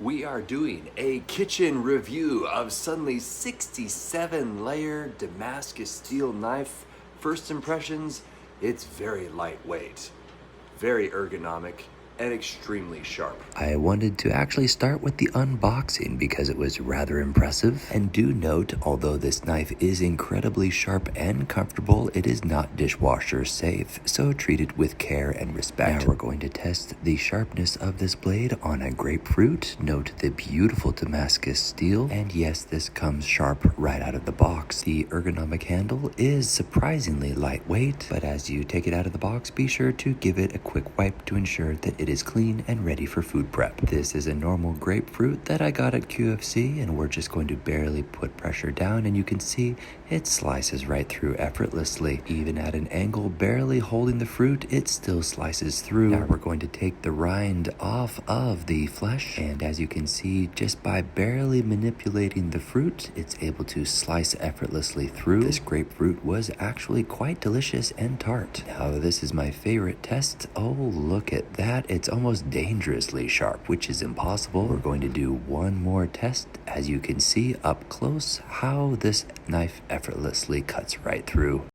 We are doing a kitchen review of SUNLY's 67-layer Damascus steel knife. First impressions, it's very lightweight, very ergonomic, and extremely sharp. I wanted to actually start with the unboxing because it was rather impressive. And do note, although this knife is incredibly sharp and comfortable, it is not dishwasher safe, so treat it with care and respect. Now we're going to test the sharpness of this blade on a grapefruit. Note the beautiful Damascus steel, and yes, this comes sharp right out of the box. The ergonomic handle is surprisingly lightweight, but as you take it out of the box, be sure to give it a quick wipe to ensure that it is clean and ready for food prep. This is a normal grapefruit that I got at QFC, and we're just going to barely put pressure down, and you can see it slices right through effortlessly. Even at an angle barely holding the fruit, it still slices through. Now we're going to take the rind off of the flesh, and as you can see, just by barely manipulating the fruit, it's able to slice effortlessly through. This grapefruit was actually quite delicious and tart. Now this is my favorite test. Oh, look at that. It's almost dangerously sharp, which is impossible. We're going to do one more test. As you can see up close, how this knife effortlessly cuts right through.